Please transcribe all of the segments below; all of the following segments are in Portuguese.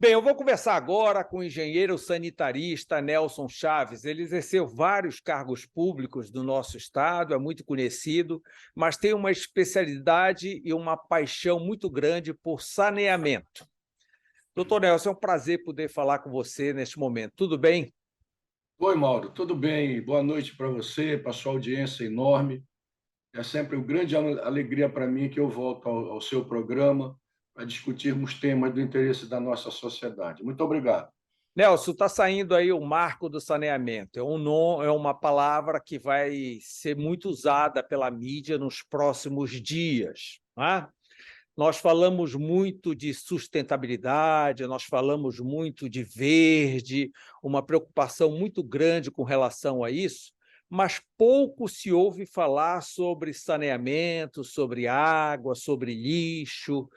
Bem, eu vou conversar agora com o engenheiro sanitarista Nelson Chaves. Ele exerceu vários cargos públicos do nosso estado, é muito conhecido, mas tem uma especialidade e uma paixão muito grande por saneamento. Doutor Nelson, é um prazer poder falar com você neste momento. Tudo bem? Oi, Mauro, tudo bem? Boa noite para você, para sua audiência enorme. É sempre uma grande alegria para mim que eu volto ao seu programa para discutirmos temas do interesse da nossa sociedade. Muito obrigado. Nelson, está saindo aí o marco do saneamento. É uma palavra que vai ser muito usada pela mídia nos próximos dias, não é? Nós falamos muito de sustentabilidade, nós falamos muito de verde, uma preocupação muito grande com relação a isso, mas pouco se ouve falar sobre saneamento, sobre água, sobre lixo.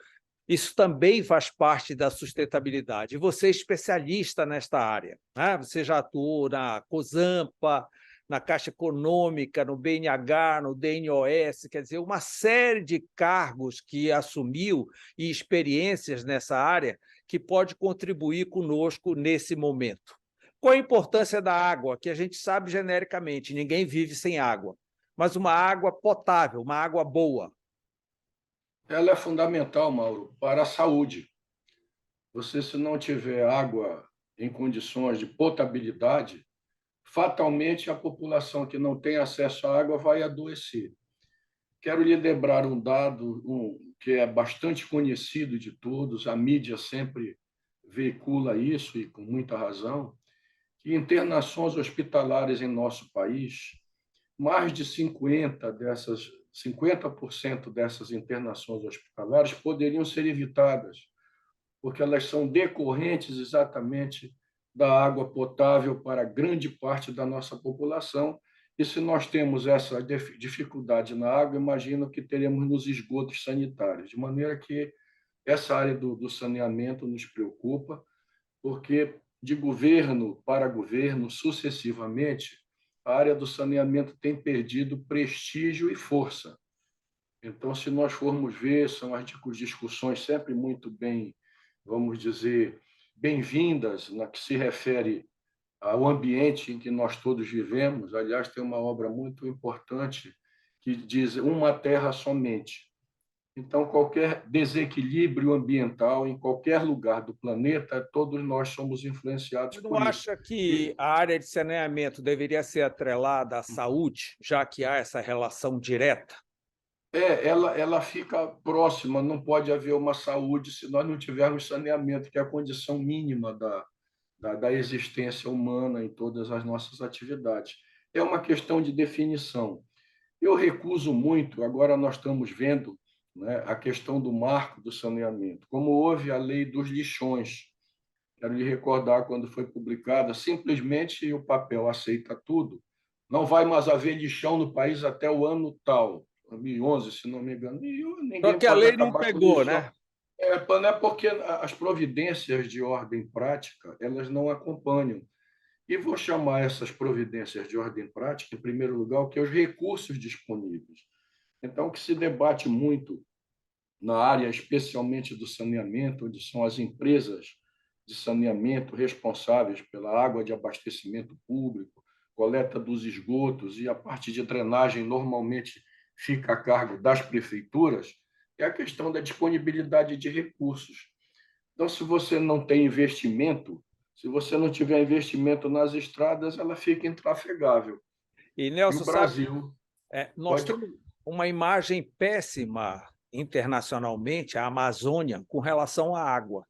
Isso também faz parte da sustentabilidade. E você é especialista nesta área, né? Você já atuou na COSAMPA, na Caixa Econômica, no BNH, no DNOS, quer dizer, uma série de cargos que assumiu e experiências nessa área que pode contribuir conosco nesse momento. Qual a importância da água? Que a gente sabe genericamente, ninguém vive sem água, mas uma água potável, uma água boa. Ela é fundamental, Mauro, para a saúde. Você, se não tiver água em condições de potabilidade, fatalmente a população que não tem acesso à água vai adoecer. Quero lhe lembrar um dado que é bastante conhecido de todos, a mídia sempre veicula isso e com muita razão, que internações hospitalares em nosso país, mais de 50% dessas internações hospitalares poderiam ser evitadas, porque elas são decorrentes exatamente da água potável para grande parte da nossa população. E se nós temos essa dificuldade na água, imagino que teremos nos esgotos sanitários, de maneira que essa área do saneamento nos preocupa, porque de governo para governo, sucessivamente, a área do saneamento tem perdido prestígio e força. Então, se nós formos ver, são as discussões sempre muito bem, vamos dizer, bem-vindas na que se refere ao ambiente em que nós todos vivemos. Aliás, tem uma obra muito importante que diz uma terra somente. Então, qualquer desequilíbrio ambiental em qualquer lugar do planeta, todos nós somos influenciados Você não por isso. acha que E a área de saneamento deveria ser atrelada à saúde, já que há essa relação direta? ela fica próxima, não pode haver uma saúde se nós não tivermos saneamento, que é a condição mínima da existência humana em todas as nossas atividades. É uma questão de definição. Eu recuso muito, agora nós estamos vendo, né, a questão do marco do saneamento. Como houve a lei dos lixões, quero lhe recordar quando foi publicada, simplesmente o papel aceita tudo. Não vai mais haver lixão no país até o ano tal, 2011, se não me engano. E Só ninguém que a pode lei não acabar com o pegou, lixão. né? Não é porque as providências de ordem prática elas não acompanham. E vou chamar essas providências de ordem prática, em primeiro lugar, o que é os recursos disponíveis. Então, o que se debate muito na área, especialmente do saneamento, onde são as empresas de saneamento responsáveis pela água de abastecimento público, coleta dos esgotos e a parte de drenagem normalmente fica a cargo das prefeituras, é a questão da disponibilidade de recursos. Então, se você não tem investimento, se você não tiver investimento nas estradas, ela fica intrafegável. E, E o Nelson, sabe, Brasil nós pode. temos uma imagem péssima internacionalmente, a Amazônia, com relação à água.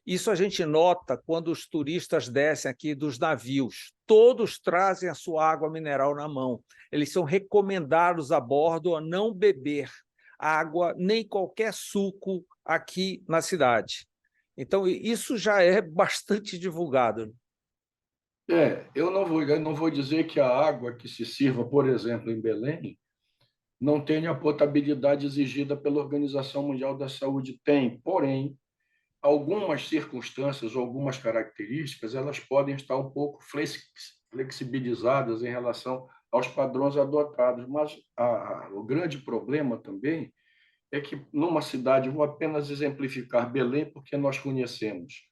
Isso a gente nota quando os turistas descem aqui dos navios. Todos trazem a sua água mineral na mão. Eles são recomendados a bordo a não beber água nem qualquer suco aqui na cidade. Então, isso já é bastante divulgado. Eu não vou dizer que a água que se sirva, por exemplo, em Belém, não tenha a potabilidade exigida pela Organização Mundial da Saúde. Tem, porém, algumas circunstâncias ou algumas características, elas podem estar um pouco flexibilizadas em relação aos padrões adotados, mas o grande problema também é que numa cidade, vou apenas exemplificar Belém, porque nós conhecemos.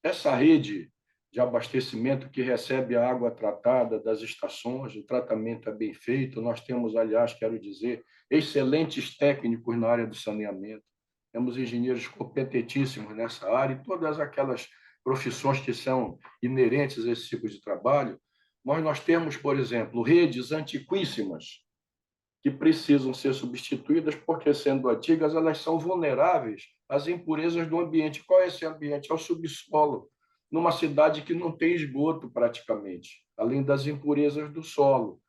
essa rede de abastecimento que recebe a água tratada das estações, o tratamento é bem feito. Nós temos, aliás, quero dizer, excelentes técnicos na área do saneamento. Temos engenheiros competentíssimos nessa área e todas aquelas profissões que são inerentes a esse tipo de trabalho. Mas nós temos, por exemplo, redes antiquíssimas que precisam ser substituídas porque, sendo antigas, elas são vulneráveis às impurezas do ambiente. Qual é esse ambiente? É o subsolo, numa cidade que não tem esgoto praticamente, além das impurezas do solo.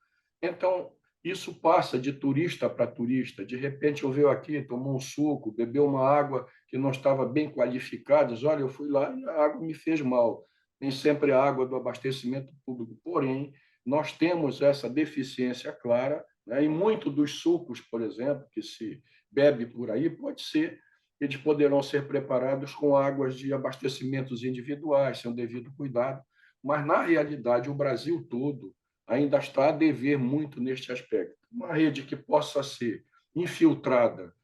Então, isso passa de turista para turista. De repente, eu veio aqui, tomou um suco, bebeu uma água que não estava bem qualificada. Olha, eu fui lá e a água me fez mal. Nem sempre a água do abastecimento público. Porém, nós temos essa deficiência clara, né? E muito dos sucos, por exemplo, que se bebe por aí, pode ser que eles poderão ser preparados com águas de abastecimentos individuais, sem o devido cuidado. Mas, na realidade, o Brasil todo ainda está a dever muito neste aspecto. Uma rede que possa ser infiltrada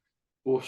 por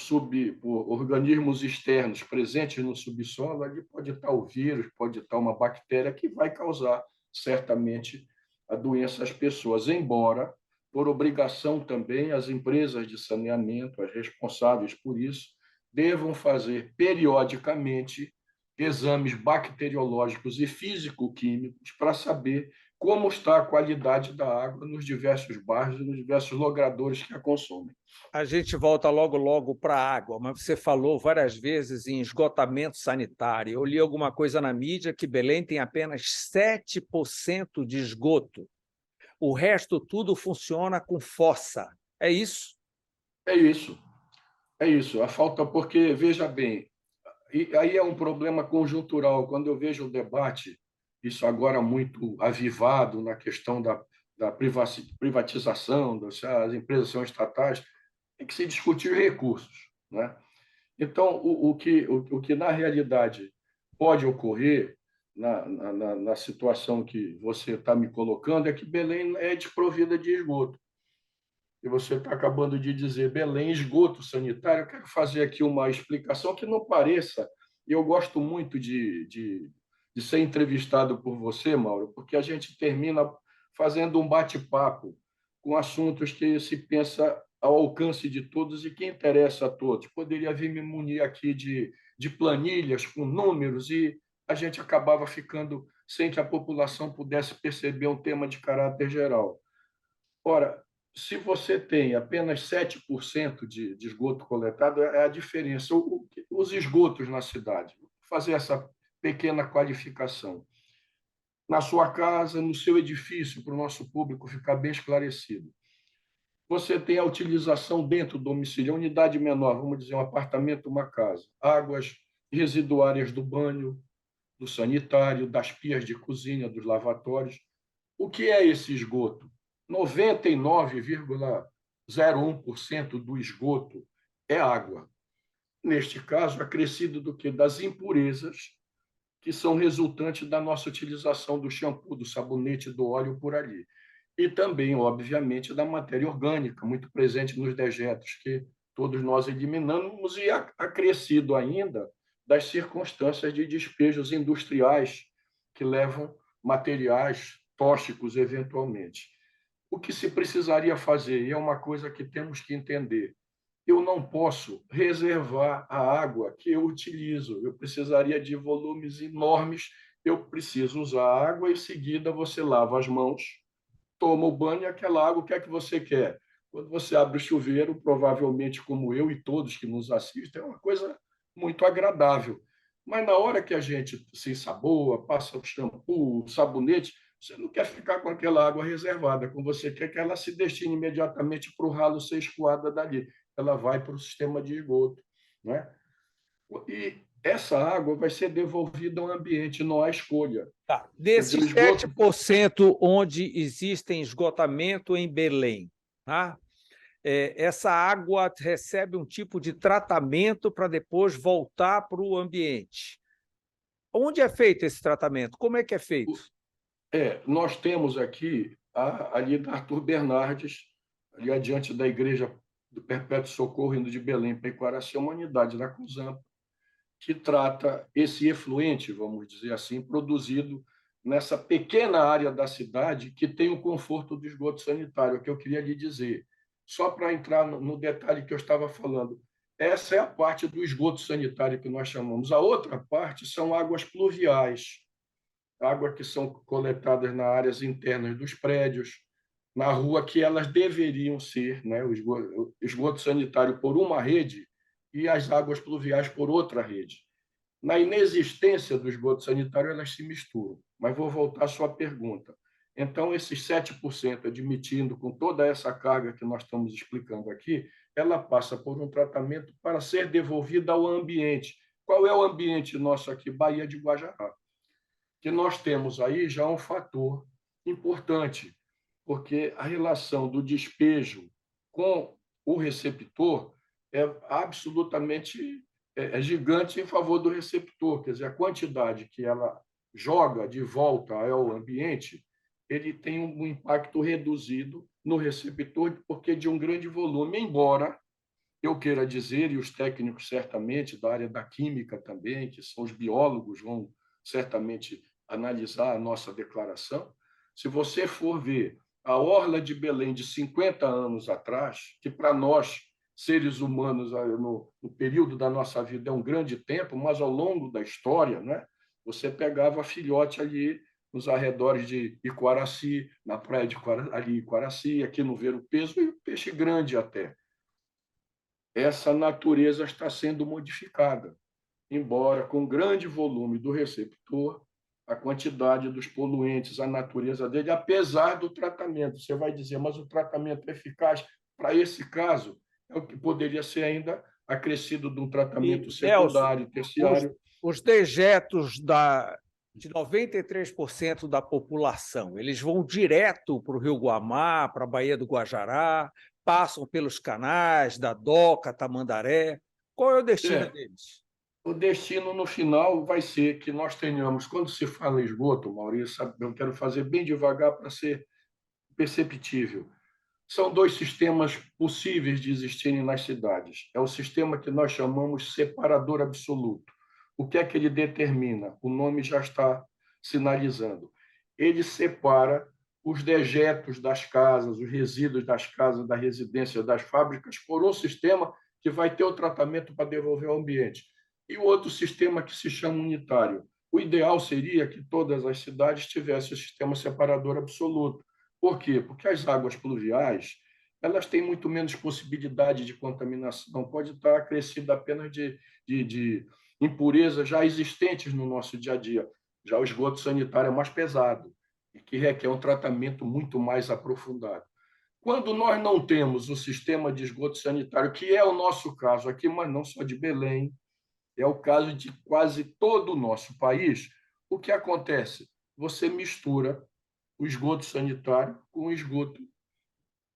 organismos externos presentes no subsolo, ali pode estar o vírus, pode estar uma bactéria que vai causar, certamente, a doença às pessoas, embora, por obrigação também, as empresas de saneamento, as responsáveis por isso, devam fazer periodicamente exames bacteriológicos e físico-químicos para saber como está a qualidade da água nos diversos bairros e nos diversos logradouros que a consomem. A gente volta logo, logo para a água, mas você falou várias vezes em esgotamento sanitário. Eu li alguma coisa na mídia que Belém tem apenas 7% de esgoto. O resto tudo funciona com fossa. É isso? É isso, é isso. A falta, porque, veja bem, e aí é um problema conjuntural. Quando eu vejo o debate, isso agora muito avivado na questão da privatização, se as empresas são estatais, tem que se discutir recursos, né? Então, o que na realidade pode ocorrer na situação que você está me colocando é que Belém é desprovida de esgoto. E você está acabando de dizer Belém, esgoto sanitário. Eu quero fazer aqui uma explicação que não pareça. Eu gosto muito de ser entrevistado por você, Mauro, porque a gente termina fazendo um bate-papo com assuntos que se pensa ao alcance de todos e que interessa a todos. Poderia vir me munir aqui de planilhas com números e a gente acabava ficando sem que a população pudesse perceber um tema de caráter geral. Ora, se você tem apenas 7% de esgoto coletado, é a diferença. Os esgotos na cidade. Vou fazer essa pequena qualificação. Na sua casa, no seu edifício, para o nosso público ficar bem esclarecido. Você tem a utilização dentro do domicílio, a unidade menor, vamos dizer, um apartamento, uma casa. Águas residuárias do banho, do sanitário, das pias de cozinha, dos lavatórios. O que é esse esgoto? 99,01% do esgoto é água. Neste caso, acrescido do que? Das impurezas que são resultantes da nossa utilização do shampoo, do sabonete, do óleo por ali. E também, obviamente, da matéria orgânica, muito presente nos dejetos, que todos nós eliminamos, e acrescido ainda das circunstâncias de despejos industriais que levam materiais tóxicos eventualmente. O que se precisaria fazer, e é uma coisa que temos que entender, eu não posso reservar a água que eu utilizo, eu precisaria de volumes enormes, eu preciso usar a água e, em seguida, você lava as mãos, toma o banho e aquela água, o que é que você quer? Quando você abre o chuveiro, provavelmente, como eu e todos que nos assistem, é uma coisa muito agradável. Mas na hora que a gente se ensaboa, passa o shampoo, o sabonete, você não quer ficar com aquela água reservada, como você quer que ela se destine imediatamente para o ralo ser escoada dali. Ela vai para o sistema de esgoto, né? E essa água vai ser devolvida ao ambiente, não há escolha. Tá. Quer dizer, o Desses esgoto 7% onde existem esgotamento em Belém, tá? Essa água recebe um tipo de tratamento para depois voltar para o ambiente. Onde é feito esse tratamento? Como é que é feito? nós temos aqui ali da Arthur Bernardes, ali adiante da Igreja do Perpétuo Socorro, indo de Belém para Iquaraci, uma unidade da CUSAMP, que trata esse efluente, vamos dizer assim, produzido nessa pequena área da cidade que tem o conforto do esgoto sanitário, que eu queria lhe dizer. Só para entrar no detalhe que eu estava falando, essa é a parte do esgoto sanitário que nós chamamos. A outra parte são águas pluviais, águas que são coletadas nas áreas internas dos prédios, na rua, que elas deveriam ser, né, o esgoto sanitário por uma rede e as águas pluviais por outra rede. Na inexistência do esgoto sanitário, elas se misturam. Mas vou voltar à sua pergunta. Então, esses 7%, admitindo com toda essa carga que nós estamos explicando aqui, ela passa por um tratamento para ser devolvida ao ambiente. Qual é o ambiente nosso aqui? Baía de Guajará. Que nós temos aí já um fator importante, porque a relação do despejo com o receptor é absolutamente gigante em favor do receptor, quer dizer, a quantidade que ela joga de volta ao ambiente, ele tem um impacto reduzido no receptor, porque de um grande volume, embora eu queira dizer, e os técnicos certamente da área da química também, que são os biólogos, vão certamente analisar a nossa declaração. Se você for ver a Orla de Belém de 50 anos atrás, que para nós, seres humanos, no período da nossa vida é um grande tempo, mas ao longo da história, né, você pegava filhote ali nos arredores de Iquaraci, na praia de ali Iquaraci, aqui no Ver o Peso, e peixe grande até. Essa natureza está sendo modificada, embora com grande volume do receptor, a quantidade dos poluentes, a natureza dele, apesar do tratamento. Você vai dizer, mas o tratamento eficaz para esse caso é o que poderia ser ainda acrescido de um tratamento E, Elcio, secundário, os, terciário. os dejetos de 93% da população, eles vão direto para o Rio Guamá, para a Baía do Guajará, passam pelos canais da Doca, Tamandaré. Qual é o destino É, deles? o destino no final vai ser que nós tenhamos, quando se fala em esgoto, Maurício, eu quero fazer bem devagar para ser perceptível. São dois sistemas possíveis de existirem nas cidades. É o sistema que nós chamamos separador absoluto. O que é que ele determina? O nome já está sinalizando. Ele separa os dejetos das casas, os resíduos das casas, da residência, das fábricas, por um sistema que vai ter o tratamento para devolver ao ambiente. E o outro sistema que se chama unitário. O ideal seria que todas as cidades tivessem o sistema separador absoluto. Por quê? Porque as águas pluviais elas têm muito menos possibilidade de contaminação, pode estar acrescida apenas de impurezas já existentes no nosso dia a dia. Já o esgoto sanitário é mais pesado e que requer um tratamento muito mais aprofundado. Quando nós não temos o sistema de esgoto sanitário, que é o nosso caso aqui, mas não só de Belém, é o caso de quase todo o nosso país, o que acontece? Você mistura o esgoto sanitário com o esgoto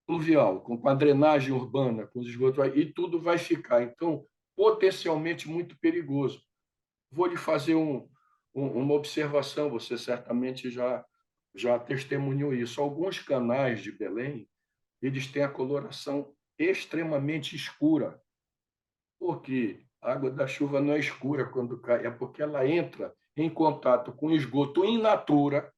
pluvial, com a drenagem urbana, com os esgotos, e tudo vai ficar, então, potencialmente muito perigoso. Vou lhe fazer uma observação, você certamente já testemunhou isso. Alguns canais de Belém, eles têm a coloração extremamente escura, porque a água da chuva não é escura quando cai, é porque ela entra em contato com esgoto in natura,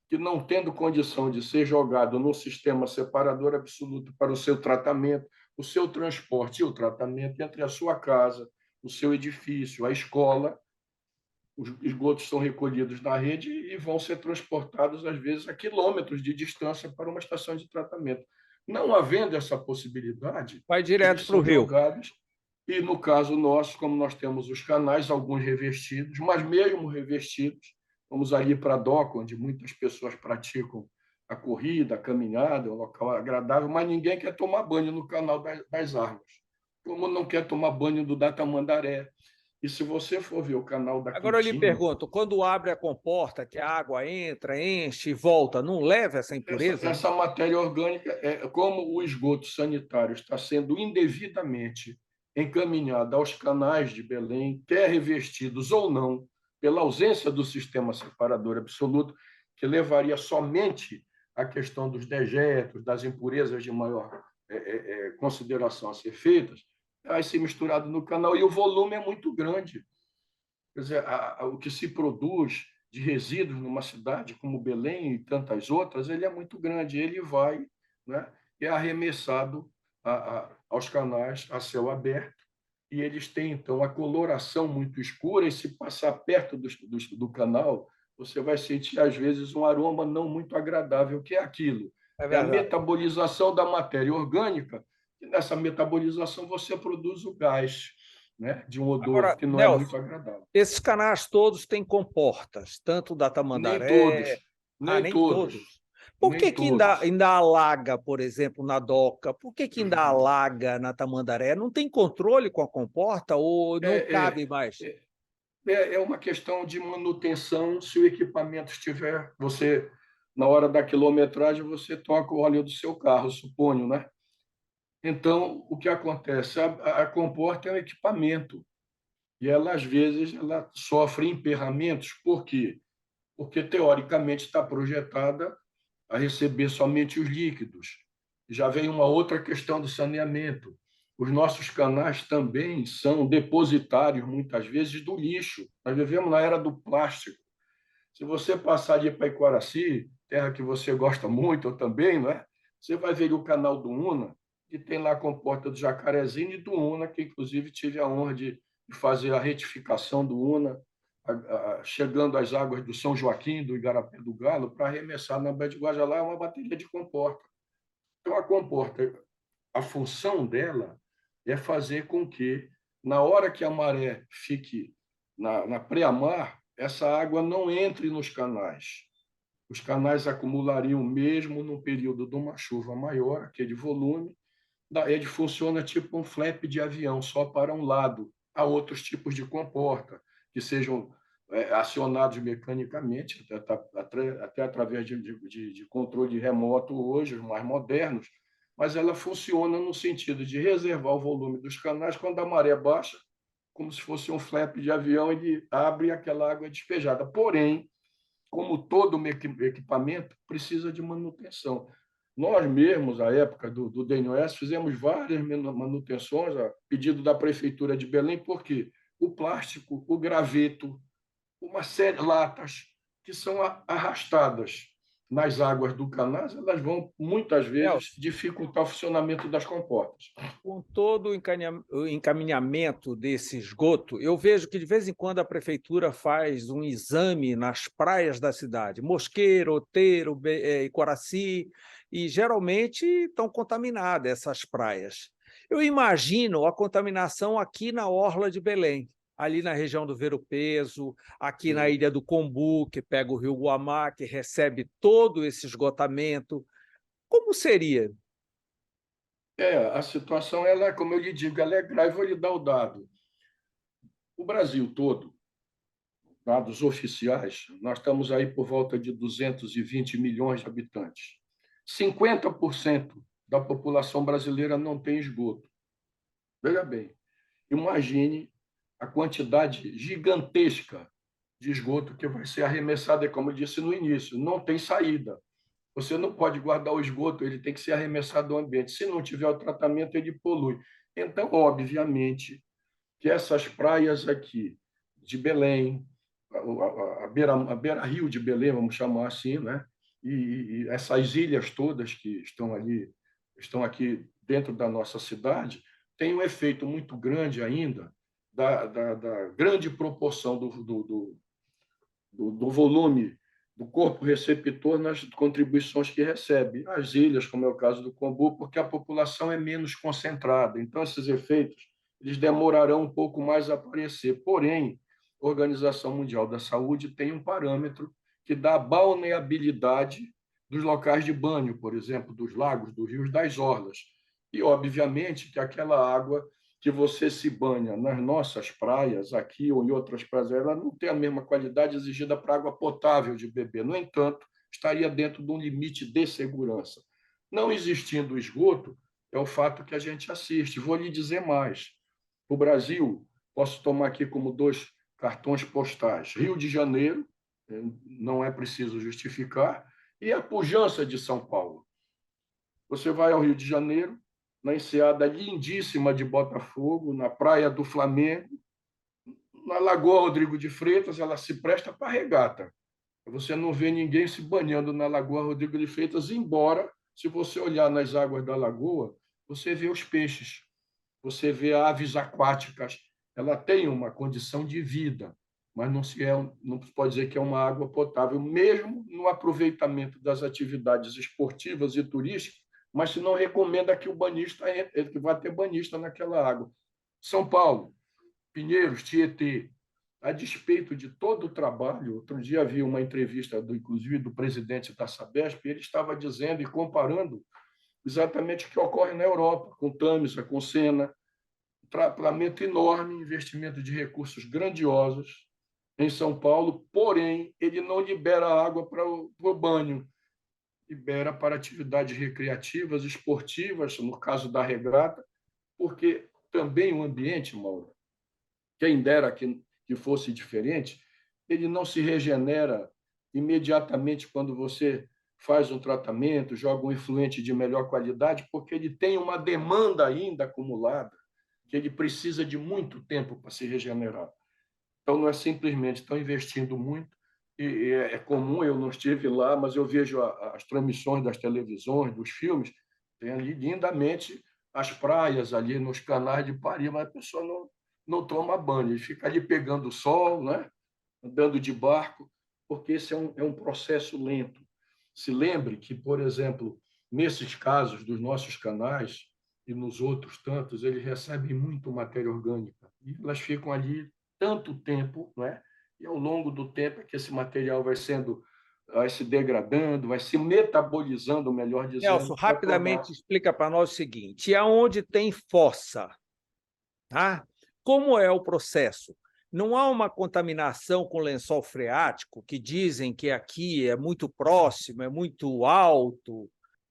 que não tendo condição de ser jogado no sistema separador absoluto para o seu tratamento, o seu transporte e o tratamento entre a sua casa, o seu edifício, a escola, os esgotos são recolhidos na rede e vão ser transportados, às vezes, a quilômetros de distância para uma estação de tratamento. Não havendo essa possibilidade, Vai direto eles para o são rio. jogados e, no caso nosso, como nós temos os canais, alguns revestidos, mas mesmo revestidos, vamos ali para a Doca, onde muitas pessoas praticam a corrida, a caminhada, um local agradável, mas ninguém quer tomar banho no canal das Armas, como não quer tomar banho do Datamandaré. E se você for ver o canal da Agora eu lhe Quitinha, pergunto, quando abre a comporta, que a água entra, enche e volta, não leva essa impureza, não? essa matéria orgânica, como o esgoto sanitário está sendo indevidamente encaminhado aos canais de Belém, quer revestidos ou não, pela ausência do sistema separador absoluto, que levaria somente à questão dos dejetos, das impurezas de maior consideração a ser feitas, vai ser misturado no canal e o volume é muito grande. Quer dizer, o que se produz de resíduos numa cidade como Belém e tantas outras, ele é muito grande. Ele vai, né, e é arremessado aos canais a céu aberto, e eles têm, então, a coloração muito escura, e se passar perto do canal, você vai sentir, às vezes, um aroma não muito agradável, que é aquilo. É É a verdade. metabolização da matéria orgânica, e nessa metabolização você produz o gás, né, de um odor Agora, que não é Nelson, muito agradável. esses canais todos têm comportas, tanto da Nem todos, Tamandaré, nem nem todos, todos. Por nem que que ainda, todos. ainda alaga, por exemplo, na Doca? Por que que ainda alaga na Tamandaré? Não tem controle com a comporta ou não É, cabe mais? é, é uma questão de manutenção. Se o equipamento estiver, você, na hora da quilometragem, você troca o óleo do seu carro, suponho, né? Então, o que acontece? A comporta é um equipamento e ela, às vezes, ela sofre emperramentos. Por quê? Porque, teoricamente, está projetada a receber somente os líquidos. Já vem uma outra questão do saneamento. Os nossos canais também são depositários, muitas vezes, do lixo. Nós vivemos na era do plástico. Se você passar de Ipaiquaraci, terra que você gosta muito, eu também, não é? Você vai ver o canal do Una, que tem lá a comporta do Jacarezinho e do Una, que inclusive tive a honra de fazer a retificação do Una, chegando às águas do São Joaquim, do Igarapé do Galo, para arremessar na Baía de Guajalá uma bateria de comporta. Então, a comporta, a função dela é fazer com que, na hora que a maré fique na pré-mar, essa água não entre nos canais. Os canais acumulariam mesmo no período de uma chuva maior, aquele volume. Ele funciona tipo um flap de avião, só para um lado. Há outros tipos de comporta, que sejam acionados mecanicamente, até através de controle remoto hoje, os mais modernos, mas ela funciona no sentido de reservar o volume dos canais quando a maré baixa, como se fosse um flap de avião, ele abre aquela água despejada. Porém, como todo equipamento, precisa de manutenção. Nós mesmos, à época do DNOS, fizemos várias manutenções a pedido da Prefeitura de Belém, porque o plástico, o graveto, uma série de latas que são arrastadas nas águas do canal, elas vão, muitas vezes, Nelson, dificultar o funcionamento das comportas. com todo o encaminhamento desse esgoto, eu vejo que de vez em quando a prefeitura faz um exame nas praias da cidade, Mosqueiro, Outeiro, Icoraci, e geralmente estão contaminadas essas praias. Eu imagino a contaminação aqui na orla de Belém, ali na região do Ver-o-Peso, aqui na Ilha do Combu, que pega o rio Guamá, que recebe todo esse esgotamento. Como seria? A situação, ela, como eu lhe digo, ela é grave. Vou lhe dar o dado. O Brasil todo, dados oficiais, nós estamos aí por volta de 220 milhões de habitantes. 50% da população brasileira não tem esgoto. Veja bem, imagine a quantidade gigantesca de esgoto que vai ser arremessada, como eu disse no início, não tem saída. Você não pode guardar o esgoto, ele tem que ser arremessado ao ambiente. Se não tiver o tratamento, ele polui. Então, obviamente, que essas praias aqui de Belém, a beira-rio de Belém, vamos chamar assim, né? E essas ilhas todas que estão ali, estão aqui dentro da nossa cidade, tem um efeito muito grande ainda da grande proporção do volume do corpo receptor nas contribuições que recebe. As ilhas, como é o caso do Combu, porque a população é menos concentrada. Então, esses efeitos eles demorarão um pouco mais a aparecer. Porém, a Organização Mundial da Saúde tem um parâmetro que dá a balneabilidade dos locais de banho, por exemplo, dos lagos, dos rios, das orlas. E, obviamente, que aquela água que você se banha nas nossas praias, aqui ou em outras praias, ela não tem a mesma qualidade exigida para água potável de beber. No entanto, estaria dentro de um limite de segurança. Não existindo esgoto, é o fato que a gente assiste. Vou lhe dizer mais. O Brasil, posso tomar aqui como dois cartões postais. Rio de Janeiro, não é preciso justificar, e a pujança de São Paulo. Você vai ao Rio de Janeiro, na enseada lindíssima de Botafogo, na praia do Flamengo, Na Lagoa Rodrigo de Freitas, ela se presta para regata. Você não vê ninguém se banhando na Lagoa Rodrigo de Freitas, embora, se você olhar nas águas da lagoa, você vê os peixes, você vê aves aquáticas. Ela tem uma condição de vida, mas não se pode dizer que é uma água potável, mesmo no aproveitamento das atividades esportivas e turísticas, mas se não recomenda que o banhista que vá ter banhista naquela água. São Paulo, Pinheiros, Tietê, a despeito de todo o trabalho, outro dia havia uma entrevista, inclusive, do presidente da Sabesp, e ele estava dizendo e comparando exatamente o que ocorre na Europa, com Tamisa, com Sena, tratamento enorme, investimento de recursos grandiosos em São Paulo, porém, ele não libera água para o banho, libera para atividades recreativas, esportivas, no caso da regata, porque também o ambiente, Mauro, quem dera que fosse diferente, ele não se regenera imediatamente quando você faz um tratamento, joga um efluente de melhor qualidade, porque ele tem uma demanda ainda acumulada, que ele precisa de muito tempo para se regenerar. Então, não é simplesmente estão investindo muito, e é comum, eu não estive lá, mas eu vejo as transmissões das televisões, dos filmes, tem ali lindamente as praias ali nos canais de Paris, mas a pessoa não toma banho, ele fica ali pegando sol, né? Andando de barco, porque esse é um processo lento. Se lembre que, por exemplo, nesses casos dos nossos canais e nos outros tantos, eles recebem muito matéria orgânica e elas ficam ali tanto tempo, né? E ao longo do tempo é que esse material vai se degradando, vai se metabolizando, melhor Nelson, dizendo, para rapidamente tornar. explica para nós o seguinte: aonde tem fossa, tá? Como é o processo? Não há uma contaminação com lençol freático, que dizem que aqui é muito próximo, é muito alto.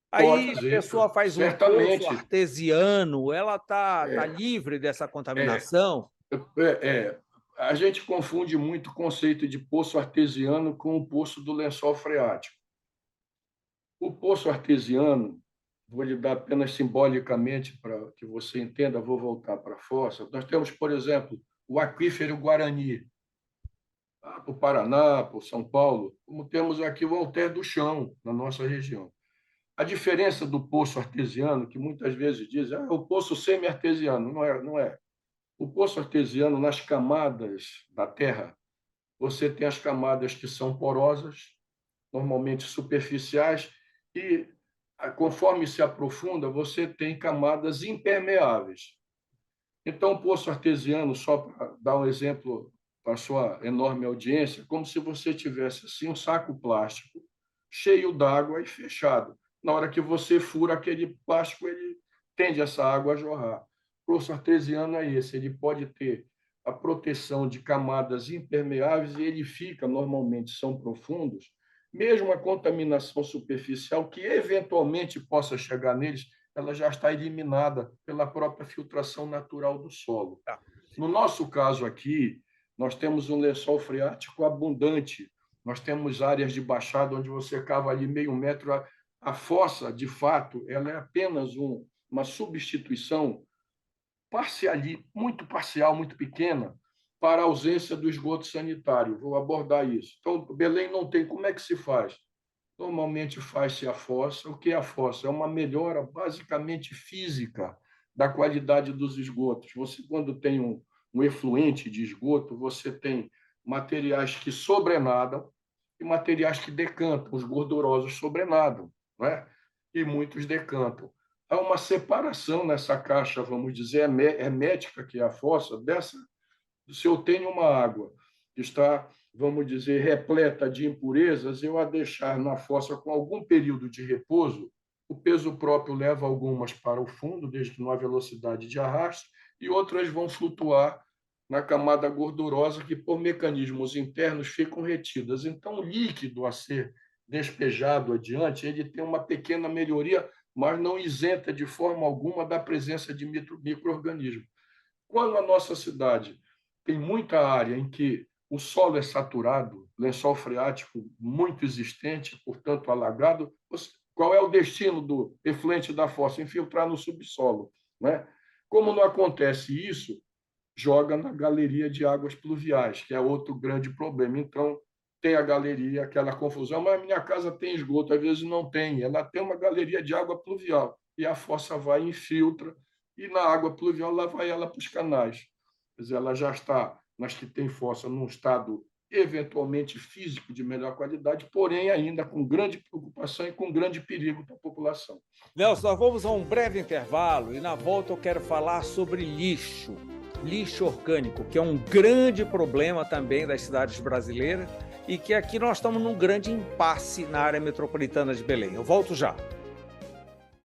Pode Aí a dizer, pessoa faz um poço certamente. artesiano, ela tá É, livre dessa é, contaminação? a gente confunde muito o conceito de poço artesiano com o poço do lençol freático. O poço artesiano, vou lhe dar apenas simbolicamente para que você entenda, vou voltar para a fossa. Nós temos, por exemplo, o aquífero Guarani, para o Paraná, para o São Paulo, como temos aqui o Alter do Chão, na nossa região. A diferença do poço artesiano, que muitas vezes dizem, é o poço semi-artesiano, não é, não é. O poço artesiano, nas camadas da terra, você tem as camadas que são porosas, normalmente superficiais, e conforme se aprofunda, você tem camadas impermeáveis. Então, o poço artesiano, só para dar um exemplo para a sua enorme audiência, como se você tivesse assim um saco plástico cheio d'água e fechado. Na hora que você fura aquele plástico, ele tende essa água a jorrar. O poço artesiano é esse, ele pode ter a proteção de camadas impermeáveis e ele fica, normalmente são profundos, mesmo a contaminação superficial que eventualmente possa chegar neles, ela já está eliminada pela própria filtração natural do solo. Tá. No nosso caso aqui, nós temos um lençol freático abundante, nós temos áreas de baixada onde você cava ali meio metro. A fossa, de fato, ela é apenas uma substituição parcial, muito parcial, muito pequena, para a ausência do esgoto sanitário. Vou abordar isso. Então, Belém não tem. Como é que se faz? Normalmente faz-se a fossa. O que é a fossa? É uma melhora basicamente física da qualidade dos esgotos. Você, quando tem um efluente de esgoto, você tem materiais que sobrenadam e materiais que decantam. Os gordurosos sobrenadam, não é? E muitos decantam. Há uma separação nessa caixa, vamos dizer, hermética, que é a fossa, dessa. Se eu tenho uma água que está, vamos dizer, repleta de impurezas, eu a deixar na fossa com algum período de repouso, o peso próprio leva algumas para o fundo, desde que não há velocidade de arrasto, e outras vão flutuar na camada gordurosa, que por mecanismos internos ficam retidas. Então, o líquido a ser despejado adiante, ele tem uma pequena melhoria, mas não isenta de forma alguma da presença de micro-organismos. Quando a nossa cidade tem muita área em que o solo é saturado, lençol freático muito existente, portanto alagado, qual é o destino do efluente da fossa? Infiltrar no subsolo, né? Como não acontece isso, joga na galeria de águas pluviais, que é outro grande problema. Então, tem a galeria, aquela confusão, mas a minha casa tem esgoto, às vezes não tem. Ela tem uma galeria de água pluvial, e a fossa vai e infiltra, e na água pluvial lá vai ela para os canais. Quer dizer, ela já está, nas que tem fossa, num estado eventualmente físico de melhor qualidade, porém ainda com grande preocupação e com grande perigo para a população. Nelson, nós vamos a um breve intervalo e na volta eu quero falar sobre lixo orgânico, que é um grande problema também das cidades brasileiras e que aqui nós estamos num grande impasse na área metropolitana de Belém. Eu volto já.